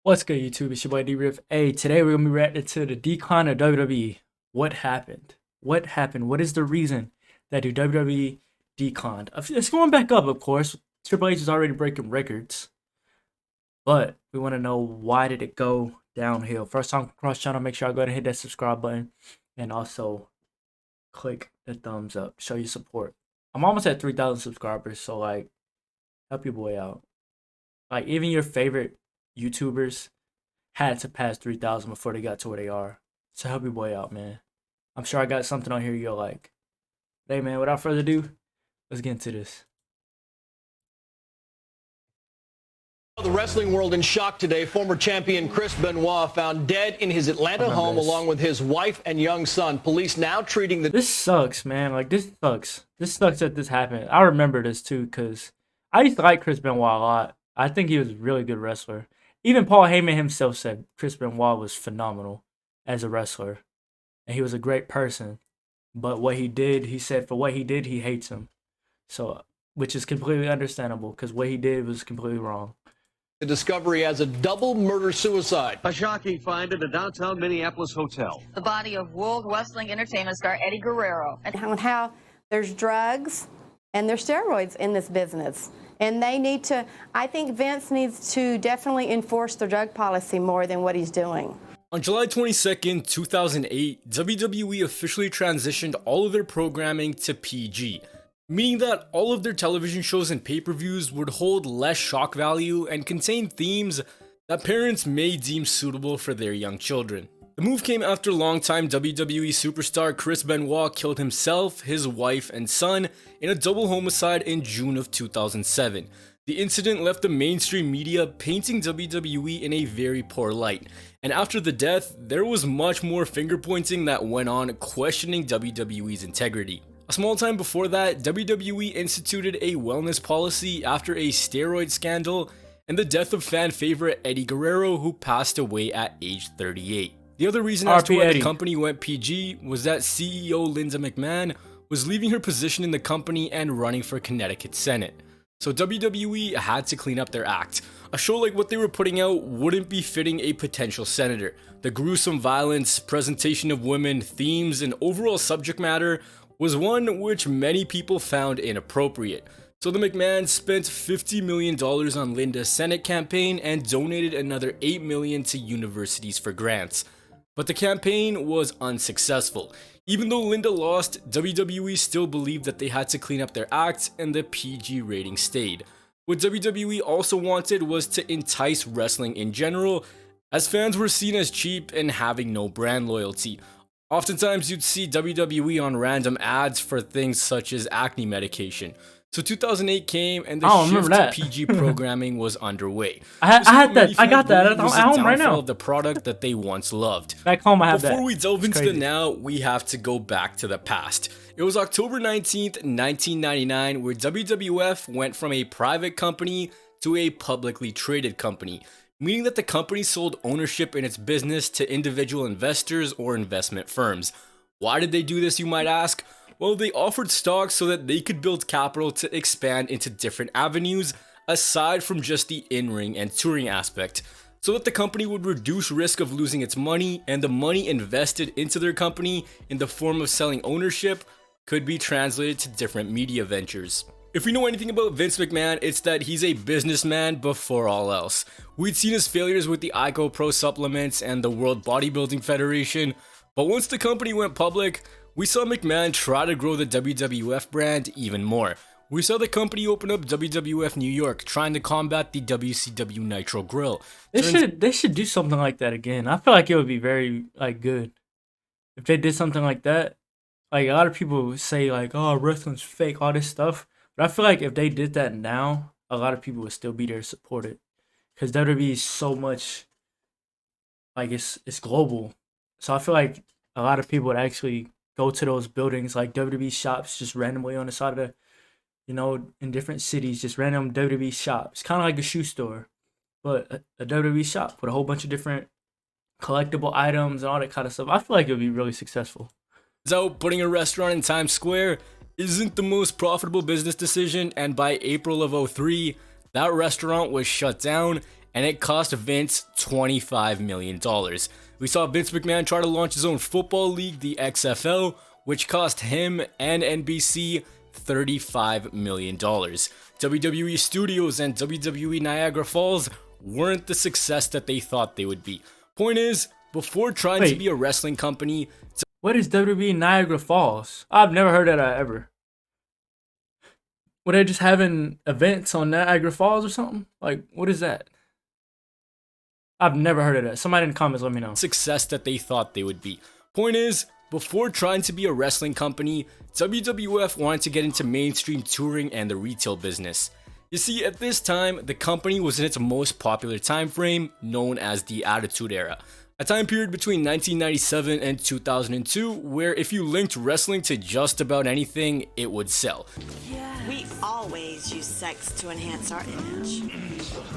What's good, YouTube? It's your boy D-Riff. Hey, today we're gonna be reacting to the decline of WWE. What happened? What happened? What is the reason that the WWE declined? It's going back up, of course. Triple H is already breaking records, but we want to know, why did it go downhill? First time across channel, make sure I go ahead and hit that subscribe button and also click the thumbs up. Show your support. I'm almost at 3,000 subscribers, so like, help your boy out. Like, even your favorite YouTubers had to pass 3,000 before they got to where they are. So help your boy out, man. I'm sure I got something on here you'll like. Hey, man, without further ado, let's get into this. The wrestling world in shock today. Former champion Chris Benoit found dead in his Atlanta home along with his wife and young son. Police now treating the... This sucks, man. Like, this sucks. This sucks that this happened. I remember this, too, because I used to like Chris Benoit a lot. I think he was a really good wrestler. Even Paul Heyman himself said Chris Benoit was phenomenal as a wrestler. And he was a great person. But what he did, he said for what he did, he hates him. So, which is completely understandable, because what he did was completely wrong. The discovery as a double murder-suicide. A shocking find at a downtown Minneapolis hotel. The body of World Wrestling Entertainment star Eddie Guerrero. And how there's drugs and there's steroids in this business. And they need to, I think Vince needs to definitely enforce the drug policy more than what he's doing. On July 22nd, 2008, WWE officially transitioned all of their programming to PG, meaning that all of their television shows and pay-per-views would hold less shock value and contain themes that parents may deem suitable for their young children. The move came after longtime WWE superstar Chris Benoit killed himself, his wife, and son in a double homicide in June of 2007. The incident left the mainstream media painting WWE in a very poor light, and after the death, there was much more finger-pointing that went on, questioning WWE's integrity. A small time before that, WWE instituted a wellness policy after a steroid scandal and the death of fan favorite Eddie Guerrero, who passed away at age 38. The other reason as to why the company went PG was that CEO Linda McMahon was leaving her position in the company and running for Connecticut Senate. So WWE had to clean up their act. A show like what they were putting out wouldn't be fitting a potential senator. The gruesome violence, presentation of women, themes, and overall subject matter was one which many people found inappropriate. So the McMahons spent $50 million on Linda's Senate campaign and donated another $8 million to universities for grants. But the campaign was unsuccessful. Even though Linda lost, WWE still believed that they had to clean up their act, and the PG rating stayed. What WWE also wanted was to entice wrestling in general, as fans were seen as cheap and having no brand loyalty. Oftentimes you'd see WWE on random ads for things such as acne medication. So 2008 came and the shift to PG programming was underway. I got that at home right now. Of the product that they once loved. Back home I have that. Before we delve into the now, we have to go back to the past. It was October 19th, 1999, where WWF went from a private company to a publicly traded company, meaning that the company sold ownership in its business to individual investors or investment firms. Why did they do this, you might ask? Well, they offered stock so that they could build capital to expand into different avenues aside from just the in-ring and touring aspect, so that the company would reduce risk of losing its money, and the money invested into their company in the form of selling ownership could be translated to different media ventures. If we know anything about Vince McMahon, it's that he's a businessman before all else. We'd seen his failures with the ICO Pro supplements and the World Bodybuilding Federation, but once the company went public, we saw McMahon try to grow the WWF brand even more. We saw the company open up WWF New York, trying to combat the WCW Nitro Grill. They should do something like that again. I feel like it would be very good if they did something like that. Like, a lot of people say like, oh, wrestling's fake, all this stuff. But I feel like if they did that now, a lot of people would still be there to support it. Because WWE is so much, like, it's global. So I feel like a lot of people would actually go to those buildings, like WWE shops, just randomly on the side of the, in different cities, just random WWE shops. Kind of like a shoe store, but a WWE shop with a whole bunch of different collectible items and all that kind of stuff. I feel like it would be really successful. So putting a restaurant in Times Square isn't the most profitable business decision, and by April of 2003, that restaurant was shut down and it cost Vince $25 million. We saw Vince McMahon try to launch his own football league, the XFL, which cost him and NBC $35 million. WWE Studios and WWE Niagara Falls weren't the success that they thought they would be. Point is, before trying to be a wrestling company... What is WWE Niagara Falls? I've never heard of that ever. Were they just having events on Niagara Falls or something? Like, what is that? I've never heard of that. Somebody in the comments let me know. Success that they thought they would be. Point is, before trying to be a wrestling company, WWF wanted to get into mainstream touring and the retail business. You see, at this time, the company was in its most popular time frame, known as the Attitude Era. A time period between 1997 and 2002 where if you linked wrestling to just about anything, it would sell. We always use sex to enhance our image.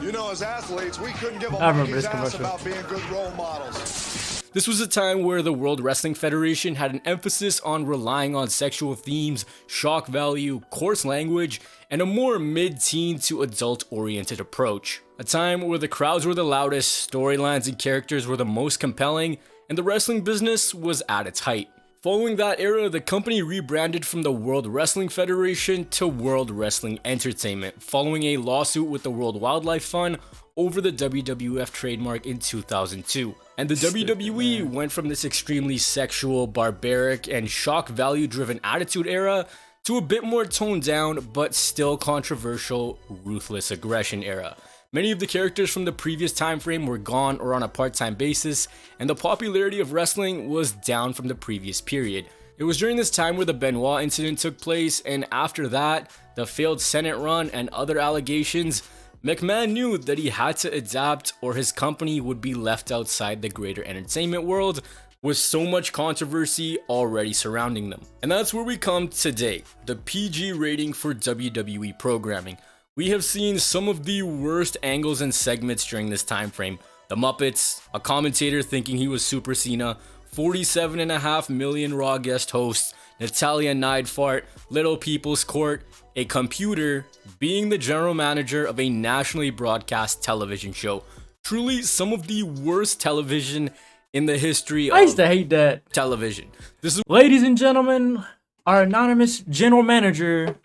You know, as athletes, we couldn't give a monkey's ass about being good role models. This was a time where the World Wrestling Federation had an emphasis on relying on sexual themes, shock value, coarse language, and a more mid-teen to adult-oriented approach. A time where the crowds were the loudest, storylines and characters were the most compelling, and the wrestling business was at its height. Following that era, the company rebranded from the World Wrestling Federation to World Wrestling Entertainment, following a lawsuit with the World Wildlife Fund over the WWF trademark in 2002. And the WWE went from this extremely sexual, barbaric, and shock value driven attitude era to a bit more toned down but still controversial, ruthless aggression era. Many of the characters from the previous time frame were gone or on a part-time basis, and the popularity of wrestling was down from the previous period. It was during this time where the Benoit incident took place, and after that, the failed Senate run and other allegations, McMahon knew that he had to adapt or his company would be left outside the greater entertainment world with so much controversy already surrounding them. And that's where we come today, the PG rating for WWE programming. We have seen some of the worst angles and segments during this time frame. The Muppets, a commentator thinking he was Super Cena, 47.5 million Raw guest hosts, Natalia Neidfart, Little People's Court, a computer being the general manager of a nationally broadcast television show. Truly some of the worst television in the history of I used to hate that. television. This is Ladies and gentlemen, our anonymous general manager,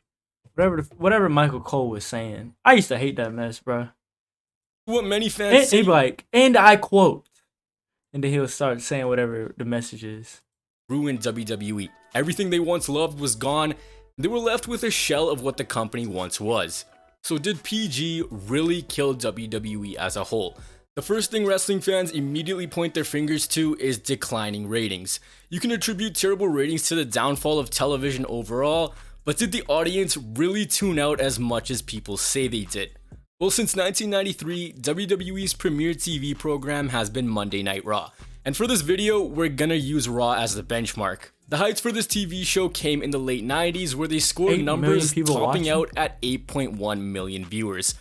whatever Michael Cole was saying. I used to hate that mess, bro. what many fans And say. he'd be like, and I quote, and then he'll start saying whatever the message is. Ruined WWE. Everything they once loved was gone. They were left with a shell of what the company once was. So did PG really kill WWE as a whole? The first thing wrestling fans immediately point their fingers to is declining ratings. You can attribute terrible ratings to the downfall of television overall, but did the audience really tune out as much as people say they did? Well, since 1993, WWE's premier TV program has been Monday Night Raw. And for this video, we're gonna use Raw as the benchmark. The heights for this TV show came in the late 90s where they scored 8 million numbers people topping watching? out at 8.1 million viewers.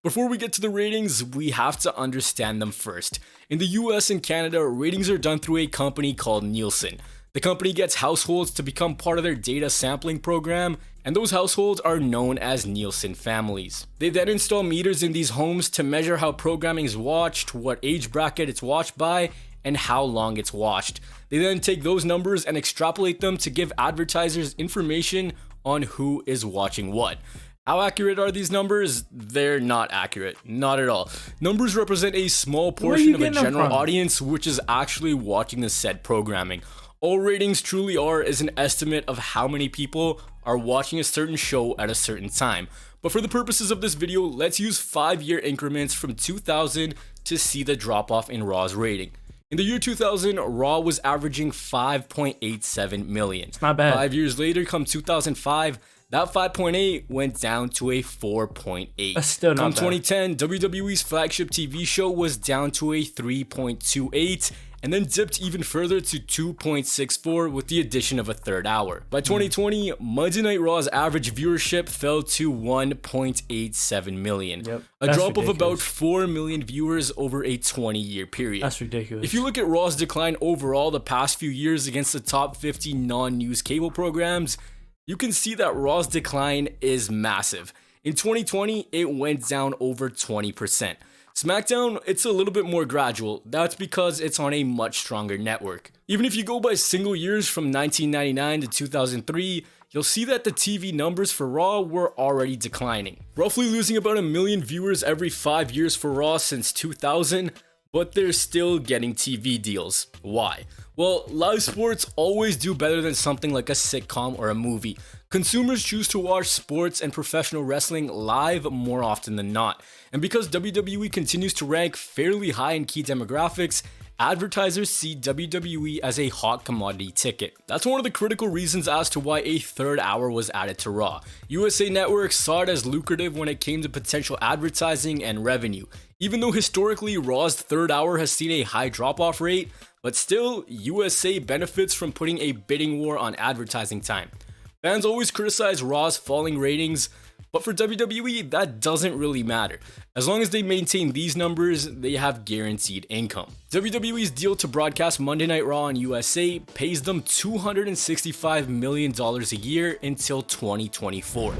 Before we get to the ratings, we have to understand them first. In the US and Canada, ratings are done through a company called Nielsen. The company gets households to become part of their data sampling program, and those households are known as Nielsen families. They then install meters in these homes to measure how programming is watched, what age bracket it's watched by, and how long it's watched. They then take those numbers and extrapolate them to give advertisers information on who is watching what. How accurate are these numbers? They're not accurate, not at all. Numbers represent a small portion of a general audience which is actually watching the said programming. All ratings truly are is an estimate of how many people are watching a certain show at a certain time. But for the purposes of this video, let's use 5-year increments from 2000 to see the drop off in Raw's rating. In the year 2000, Raw was averaging 5.87 million. It's not bad. 5 years later, come 2005, that 5.8 went down to a 4.8. That's still not Come bad. 2010, WWE's flagship TV show was down to a 3.28 and then dipped even further to 2.64 with the addition of a third hour. By 2020, Monday Night Raw's average viewership fell to 1.87 million. Yep, A that's drop of about ridiculous. 4 million viewers over a 20-year period. That's ridiculous. If you look at Raw's decline overall the past few years against the top 50 non-news cable programs, you can see that Raw's decline is massive. In 2020, it went down over 20%. SmackDown, it's a little bit more gradual. That's because it's on a much stronger network. Even if you go by single years from 1999 to 2003, you'll see that the TV numbers for Raw were already declining. Roughly losing about 1 million viewers every 5 years for Raw since 2000, but they're still getting TV deals. Why? Well, live sports always do better than something like a sitcom or a movie. Consumers choose to watch sports and professional wrestling live more often than not. And because WWE continues to rank fairly high in key demographics, advertisers see WWE as a hot commodity ticket. That's one of the critical reasons as to why a third hour was added to Raw. USA Network saw it as lucrative when it came to potential advertising and revenue. Even though historically Raw's third hour has seen a high drop-off rate, but still, USA benefits from putting a bidding war on advertising time. Fans always criticize Raw's falling ratings, but for WWE, that doesn't really matter. As long as they maintain these numbers, they have guaranteed income. WWE's deal to broadcast Monday Night Raw on USA pays them $265 million a year until 2024.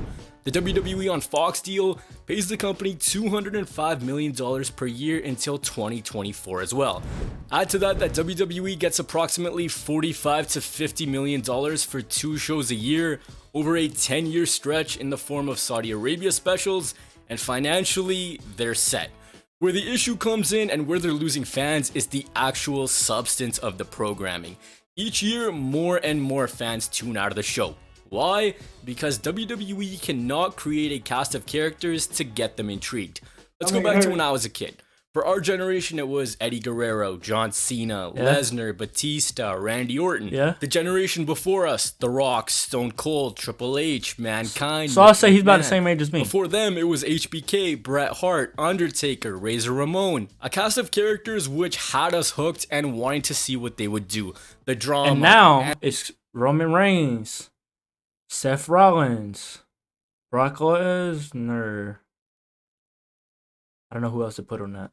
The WWE on Fox deal pays the company $205 million per year until 2024 as well. Add to that WWE gets approximately $45 to $50 million for 2 shows a year over a 10-year stretch in the form of Saudi Arabia specials, and financially, they're set. Where the issue comes in and where they're losing fans is the actual substance of the programming. Each year, more and more fans tune out of the show. Why? Because WWE cannot create a cast of characters to get them intrigued. Let's go back to when I was a kid. For our generation, it was Eddie Guerrero, John Cena, Lesnar, Batista, Randy Orton. The generation before us, The Rock, Stone Cold, Triple H, Mankind. So I'll say he's about the same age as me. Before them, it was HBK, Bret Hart, Undertaker, Razor Ramon. A cast of characters which had us hooked and wanting to see what they would do. The drama. And now it's Roman Reigns, Seth Rollins, Brock Lesnar. I don't know who else to put on that.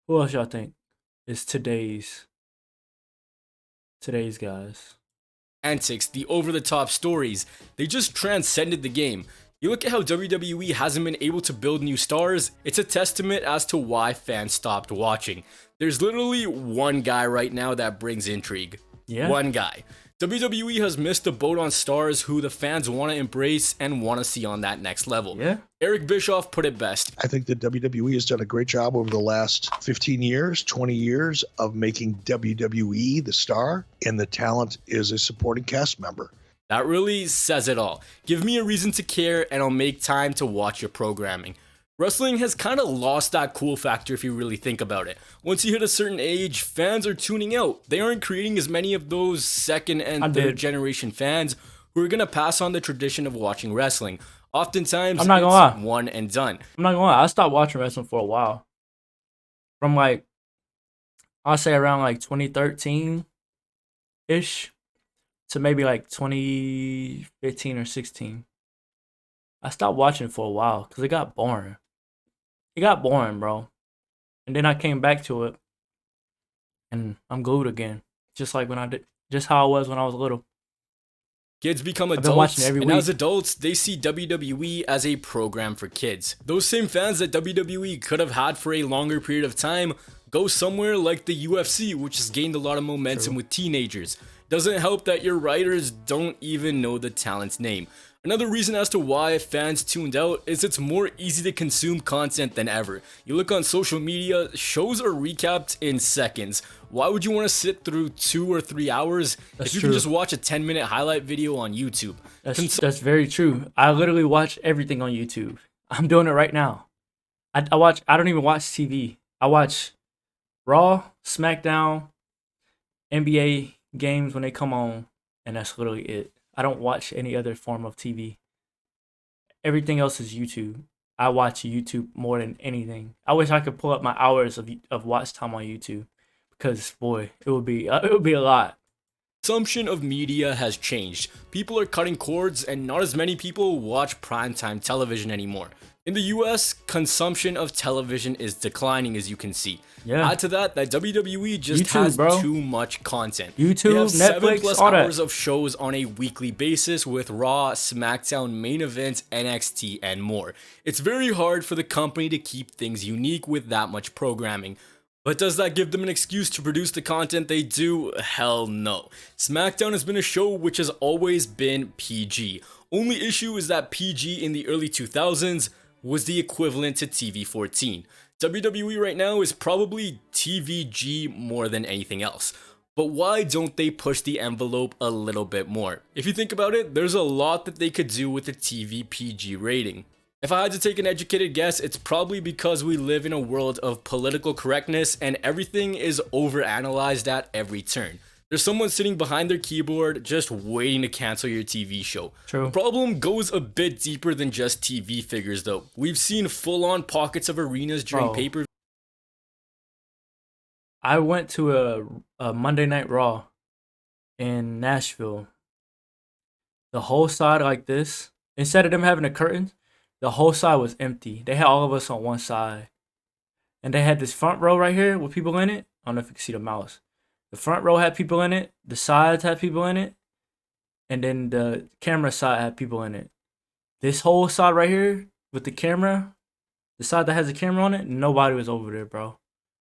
Who else y'all think is today's guys? Antics, the over-the-top stories, they just transcended the game. You look at how WWE hasn't been able to build new stars, it's a testament as to why fans stopped watching. There's literally one guy right now that brings intrigue. One guy. WWE has missed the boat on stars who the fans want to embrace and want to see on that next level. Eric Bischoff put it best. I think that WWE has done a great job over the last 15 years, 20 years of making WWE the star, and the talent is a supporting cast member. That really says it all. Give me a reason to care and I'll make time to watch your programming. Wrestling has kind of lost that cool factor if you really think about it. Once you hit a certain age, fans are tuning out. They aren't creating as many of those second and third generation fans who are going to pass on the tradition of watching wrestling. Oftentimes, I'm not gonna lie. One and done. I'm not gonna lie. I stopped watching wrestling for a while. From I'll say around 2013-ish to maybe 2015 or 16. I stopped watching for a while because it got boring. It got boring, bro. And then I came back to it, and I'm glued again. Just like when I did, just how I was when I was little. Kids become adults, and as adults, they see WWE as a program for kids. Those same fans that WWE could have had for a longer period of time go somewhere like the UFC, which has gained a lot of momentum with teenagers. Doesn't help that your writers don't even know the talent's name. Another reason as to why fans tuned out is it's more easy to consume content than ever. You look on social media, shows are recapped in seconds. Why would you want to sit through 2 or 3 hours if you can just watch a 10-minute highlight video on YouTube? That's very true. I literally watch everything on YouTube. I'm doing it right now. I don't even watch TV. I watch Raw, SmackDown, NBA games when they come on, and that's literally it. I don't watch any other form of TV. Everything else is YouTube. I watch YouTube more than anything. I wish I could pull up my hours of watch time on YouTube, because boy, it would be a lot. Consumption of media has changed. People are cutting cords, and not as many people watch primetime television anymore. In the US, consumption of television is declining, as you can see. Yeah. Add to that WWE just YouTube, has bro. too much content. YouTube, they have Netflix, 7+ all that. hours of shows on a weekly basis with Raw, SmackDown, main events, NXT, and more. It's very hard for the company to keep things unique with that much programming. But does that give them an excuse to produce the content they do? Hell no. SmackDown has been a show which has always been PG. Only issue is that PG in the early 2000s was the equivalent to TV-14. WWE right now is probably TVG more than anything else. But why don't they push the envelope a little bit more? If you think about it, there's a lot that they could do with a TV PG rating. If I had to take an educated guess, it's probably because we live in a world of political correctness and everything is overanalyzed at every turn. There's someone sitting behind their keyboard just waiting to cancel your TV show. True. The problem goes a bit deeper than just TV figures though. We've seen full-on pockets of arenas during Bro. pay-per-view. I went to a Monday Night Raw in Nashville. The whole side like this, instead of them having a curtain, the whole side was empty. They had all of us on one side. And they had this front row right here with people in it. I don't know if you can see the mouse. The front row had people in it. The sides had people in it. And then the camera side had people in it. This whole side right here with the camera, the side that has the camera on it, nobody was over there, bro.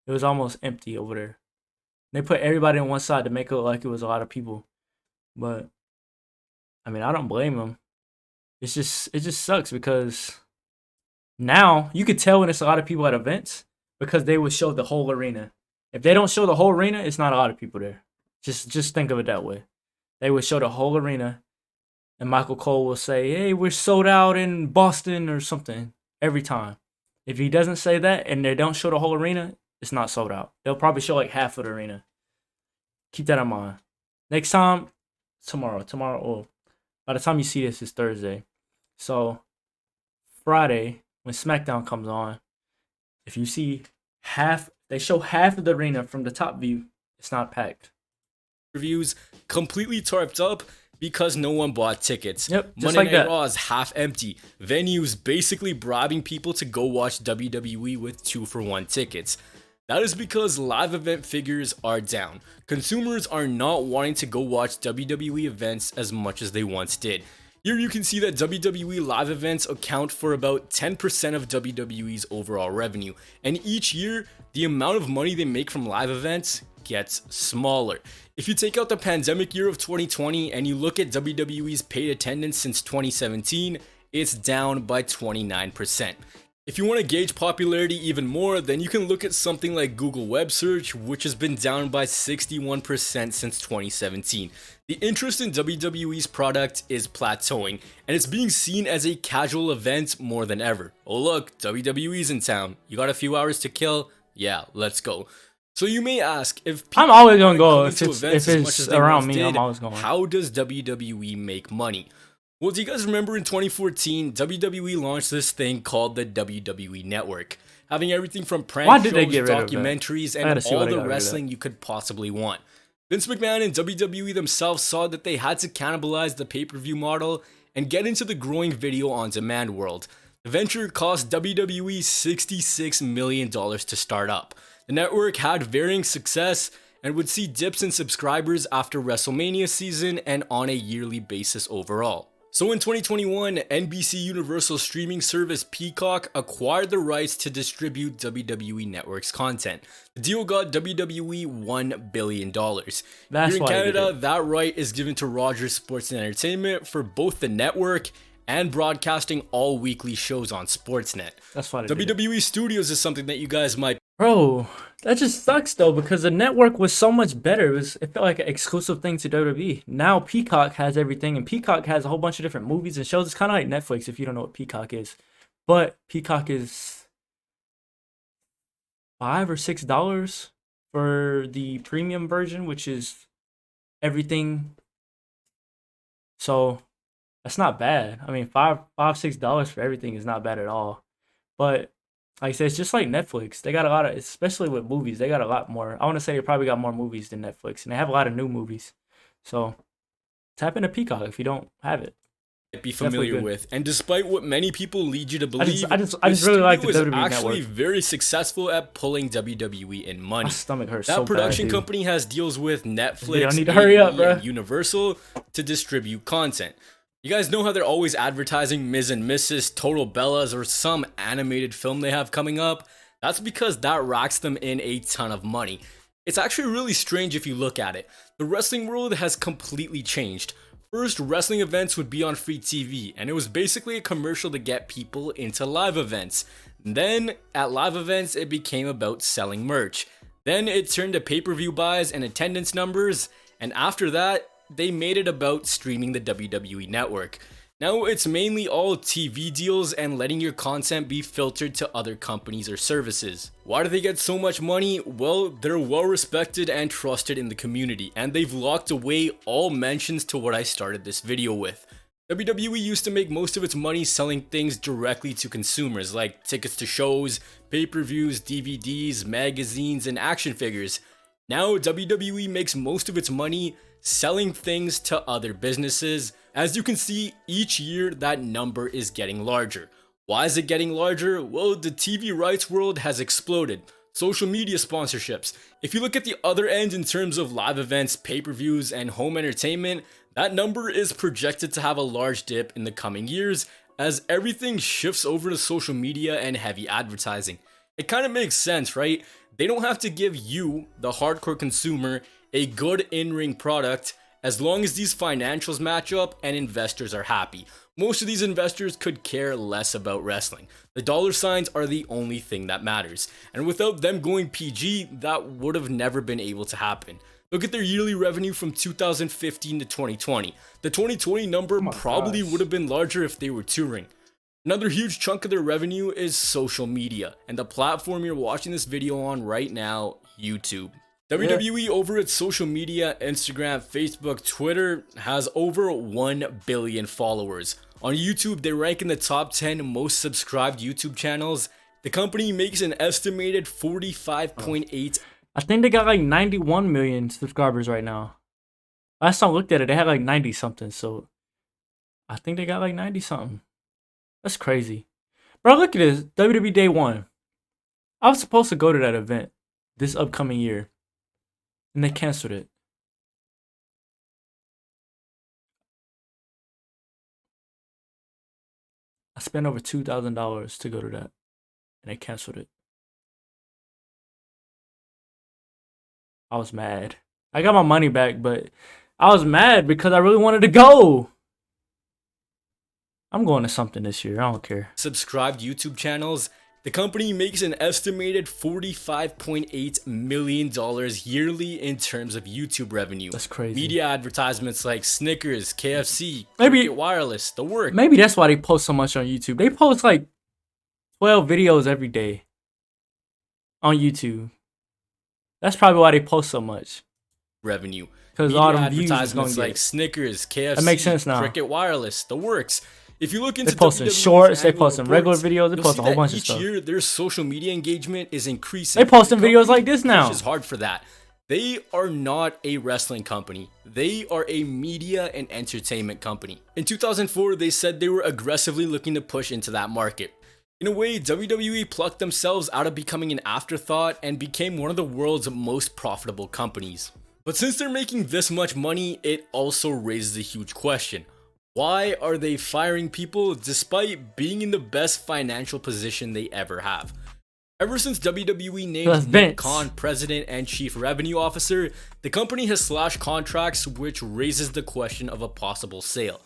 It was almost empty over there. They put everybody on one side to make it look like it was a lot of people. But, I mean, I don't blame them. It just sucks because now you could tell when it's a lot of people at events because they would show the whole arena. If they don't show the whole arena, it's not a lot of people there. Just think of it that way. They would show the whole arena and Michael Cole will say, hey, we're sold out in Boston or something every time. If he doesn't say that and they don't show the whole arena, it's not sold out. They'll probably show like half of the arena. Keep that in mind. Next time, tomorrow, or by the time you see this, it's Thursday. So Friday, when SmackDown comes on, if you see they show half of the arena from the top view, it's not packed. Reviews completely tarped up because no one bought tickets. Yep, just Monday like Night that. Raw is half empty. Venues basically bribing people to go watch WWE with 2-for-1 tickets. That is because live event figures are down. Consumers are not wanting to go watch WWE events as much as they once did. Here you can see that WWE live events account for about 10% of WWE's overall revenue, and each year, the amount of money they make from live events gets smaller. If you take out the pandemic year of 2020 and you look at WWE's paid attendance since 2017, it's down by 29%. If you want to gauge popularity even more, then you can look at something like Google Web Search, which has been down by 61% since 2017. The interest in WWE's product is plateauing, and it's being seen as a casual event more than ever. Oh look, WWE's in town. You got a few hours to kill? Yeah, let's go. So you may ask, if people I'm always gonna go aren't coming if to events as much it's as they around once me. did, I'm always going. how does WWE make money? Well, do you guys remember in 2014, WWE launched this thing called the WWE Network, having everything from prank Why did shows, they get rid of that? documentaries, I gotta and see why all they got the rid of wrestling you could possibly want. Vince McMahon and WWE themselves saw that they had to cannibalize the pay-per-view model and get into the growing video on demand world. The venture cost WWE $66 million to start up. The network had varying success and would see dips in subscribers after WrestleMania season and on a yearly basis overall. So in 2021, NBC Universal streaming service Peacock acquired the rights to distribute WWE Network's content. The deal got WWE $1 billion. That's Here in why they did Canada, it. that right is given to Rogers Sports and Entertainment for both the network and broadcasting all weekly shows on Sportsnet. That's why they did it. WWE Studios is something that you guys might Bro, that just sucks though because the network was so much better. It felt like an exclusive thing to WWE. Now Peacock has everything, and Peacock has a whole bunch of different movies and shows. It's kind of like Netflix if you don't know what Peacock is. But Peacock is $5 or $6 for the premium version, which is everything. So that's not bad. I mean, $6 for everything is not bad at all. But like I said, it's just like Netflix. They got a lot of, especially with movies, they got a lot more. I want to say they probably got more movies than Netflix, and they have a lot of new movies. So tap into Peacock if you don't have it. be familiar with, and despite what many people lead you to believe, I just really like the was WWE actually network. very successful at pulling WWE in money. My stomach hurts That so production bad, dude. company has deals with Dude, Netflix, I need to hurry up, AE, bro. and Universal to distribute content. You guys know how they're always advertising Ms. and Mrs., Total Bellas, or some animated film they have coming up? That's because that racks them in a ton of money. It's actually really strange if you look at it. The wrestling world has completely changed. First, wrestling events would be on free TV, and it was basically a commercial to get people into live events. Then, at live events, it became about selling merch. Then it turned to pay-per-view buys and attendance numbers, and after that, they made it about streaming the WWE network. Now it's mainly all TV deals and letting your content be filtered to other companies or services. Why do they get so much money? Well, they're well respected and trusted in the community, and they've locked away all mentions to what I started this video with. WWE used to make most of its money selling things directly to consumers, like tickets to shows, pay-per-views, DVDs, magazines, and action figures. Now WWE makes most of its money selling things to other businesses. As you can see, each year that number is getting larger. Why is it getting larger? Well, the TV rights world has exploded. Social media sponsorships. If you look at the other end in terms of live events, pay-per-views, and home entertainment, that number is projected to have a large dip in the coming years as everything shifts over to social media and heavy advertising. It kind of makes sense, right? They don't have to give you, the hardcore consumer, a good in-ring product as long as these financials match up and investors are happy. Most of these investors could care less about wrestling. The dollar signs are the only thing that matters. And without them going PG, that would have never been able to happen. Look at their yearly revenue from 2015 to 2020. The 2020 number probably would have been larger if they were touring. Another huge chunk of their revenue is social media, and the platform you're watching this video on right now, YouTube. WWE over its social media, Instagram, Facebook, Twitter, has over 1 billion followers. On YouTube, they rank in the top 10 most subscribed YouTube channels. The company makes an estimated 45.8. I think they got like 91 million subscribers right now. Last time I looked at it, they had like 90 something. So I think they got like 90 something. That's crazy. Bro, look at this. WWE Day 1. I was supposed to go to that event this upcoming year, and they canceled it. I spent over $2,000 to go to that, and they canceled it. I was mad. I got my money back, but I was mad because I really wanted to go. I'm going to something this year. I don't care. Subscribed YouTube channels. The company makes an estimated $45.8 million yearly in terms of YouTube revenue. That's crazy. Media advertisements like Snickers, KFC, Maybe Cricket Wireless, the work. Maybe that's why they post so much on YouTube. They post like 12 videos every day on YouTube. That's probably why they post so much. Revenue. Because all them views is going advertisements to like get. Snickers, KFC, That makes sense now. Cricket Wireless, the works. If you look into They posting WWE's shorts, they annual posting regular reports, videos, they you'll post see a whole that bunch of each stuff. year their social media engagement is increasing. They posting The videos like company this now. pushes hard for that. They are not a wrestling company. They are a media and entertainment company. In 2004, they said they were aggressively looking to push into that market. In a way, WWE plucked themselves out of becoming an afterthought and became one of the world's most profitable companies. But since they're making this much money, it also raises a huge question. Why are they firing people despite being in the best financial position they ever have? Ever since WWE named Nick Khan president and chief revenue officer, the company has slashed contracts, which raises the question of a possible sale.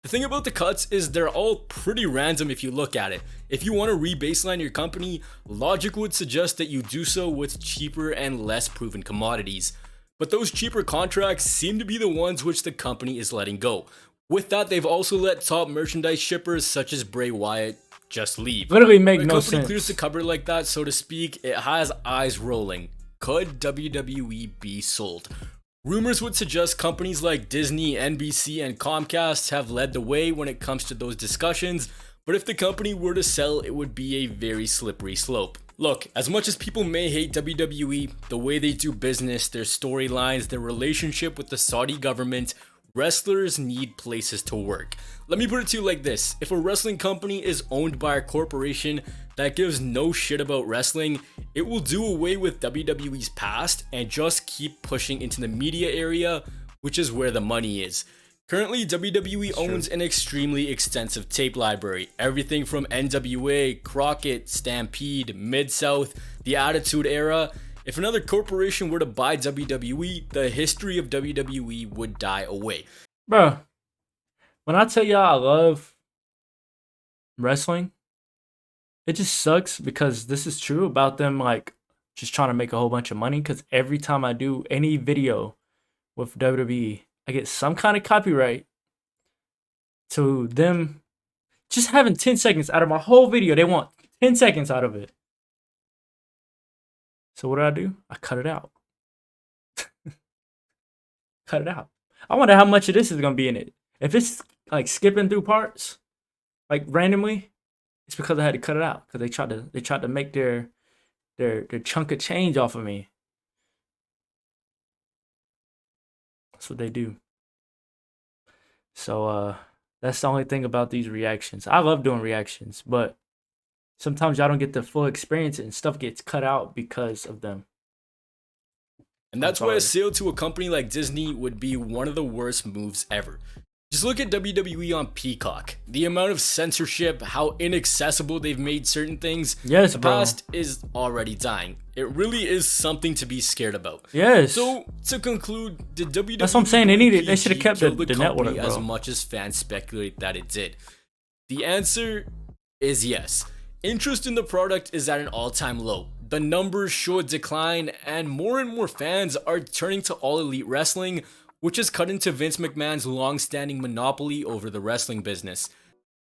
The thing about the cuts is they're all pretty random if you look at it. If you want to re-baseline your company, logic would suggest that you do so with cheaper and less proven commodities. But those cheaper contracts seem to be the ones which the company is letting go. With that, they've also let top merchandise shippers such as Bray Wyatt just leave. Literally make when a no company sense. clears the cupboard like that, so to speak, it has eyes rolling. Could WWE be sold? Rumors would suggest companies like Disney, NBC, and Comcast have led the way when it comes to those discussions, but if the company were to sell, it would be a very slippery slope. Look, as much as people may hate WWE, the way they do business, their storylines, their relationship with the Saudi government, Wrestlers need places to work. Let me put it to you like this. If a wrestling company is owned by a corporation that gives no shit about wrestling, it will do away with WWE's past and just keep pushing into the media area, which is where the money is. Currently, WWE owns an extremely extensive tape library. Everything from NWA, Crockett, Stampede, Mid-South, the Attitude Era. If another corporation were to buy WWE, the history of WWE would die away. Bro, when I tell y'all I love wrestling, it just sucks because this is true about them like just trying to make a whole bunch of money. Because every time I do any video with WWE, I get some kind of copyright to them just having 10 seconds out of my whole video. They want 10 seconds out of it. So what do? I cut it out. Cut it out. I wonder how much of this is going to be in it. If it's like skipping through parts, like randomly, it's because I had to cut it out. Because they tried to make their chunk of change off of me. That's what they do. So that's the only thing about these reactions. I love doing reactions, but sometimes y'all don't get the full experience and stuff gets cut out because of them. And that's why a sale to a company like Disney would be one of the worst moves ever. Just look at WWE on Peacock. The amount of censorship, how inaccessible they've made certain things. Yes, the bro. past is already dying. It really is something to be scared about. Yes. So to conclude, did WWE? That's what I'm saying. They needed. They should have PG kept kill the company network, bro. as much as fans speculate that it did? The answer is yes. Interest in the product is at an all-time low. The numbers show a decline, and more fans are turning to All Elite Wrestling, which has cut into Vince McMahon's long-standing monopoly over the wrestling business.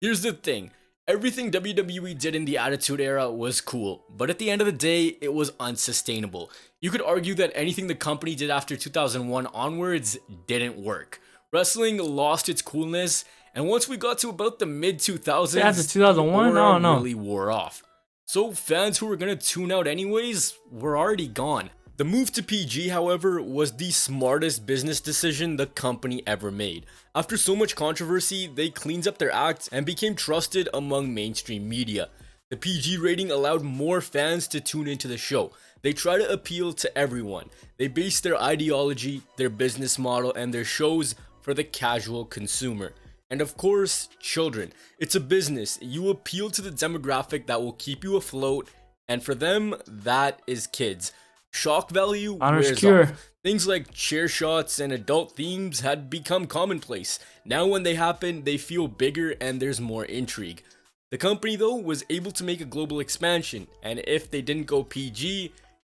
Here's the thing, everything WWE did in the Attitude Era was cool, but at the end of the day, it was unsustainable. You could argue that anything the company did after 2001 onwards didn't work. Wrestling lost its coolness, and once we got to about the mid-2000s, after 2001, no. really wore off. So fans who were gonna tune out anyways were already gone. The move to PG, however, was the smartest business decision the company ever made. After so much controversy, they cleaned up their act and became trusted among mainstream media. The PG rating allowed more fans to tune into the show. They try to appeal to everyone. They base their ideology, their business model, and their shows for the casual consumer. And of course, children. It's a business. You appeal to the demographic that will keep you afloat, and for them, that is kids. Shock value wears off. Things like chair shots and adult themes had become commonplace. Now when they happen, they feel bigger and there's more intrigue. The company though was able to make a global expansion, and if they didn't go PG,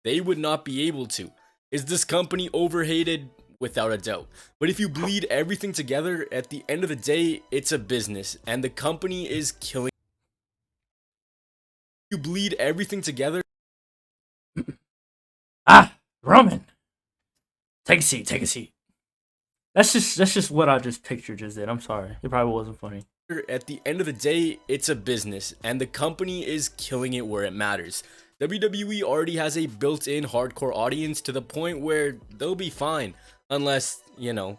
they would not be able to. Is this company overhated? Without a doubt. But if you bleed everything together, at the end of the day, it's a business, and the company is killing. You bleed everything together. Roman, take a seat. Take a seat. That's just what I just pictured just did. I'm sorry. It probably wasn't funny. At the end of the day, it's a business, and the company is killing it where it matters. WWE already has a built-in hardcore audience to the point where they'll be fine. Unless, you know.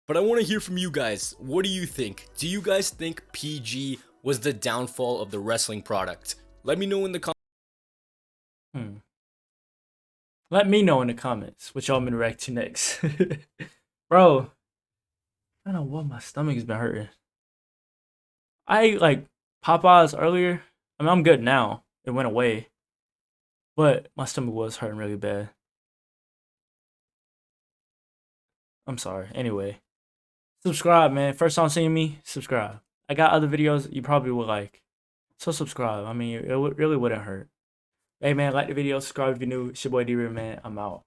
But I want to hear from you guys. What do you think? Do you guys think PG was the downfall of the wrestling product? Let me know in the comments. Let me know in the comments what y'all been react to next. Bro, I don't know what my stomach has been hurting. I ate like Popeyes earlier. I mean, I'm good now. It went away. But my stomach was hurting really bad. I'm sorry. Anyway, subscribe, man. First time seeing me, subscribe. I got other videos you probably would like. So subscribe. I mean, it really wouldn't hurt. Hey, man, like the video, subscribe if you're new. It's your boy D-Real, man. I'm out.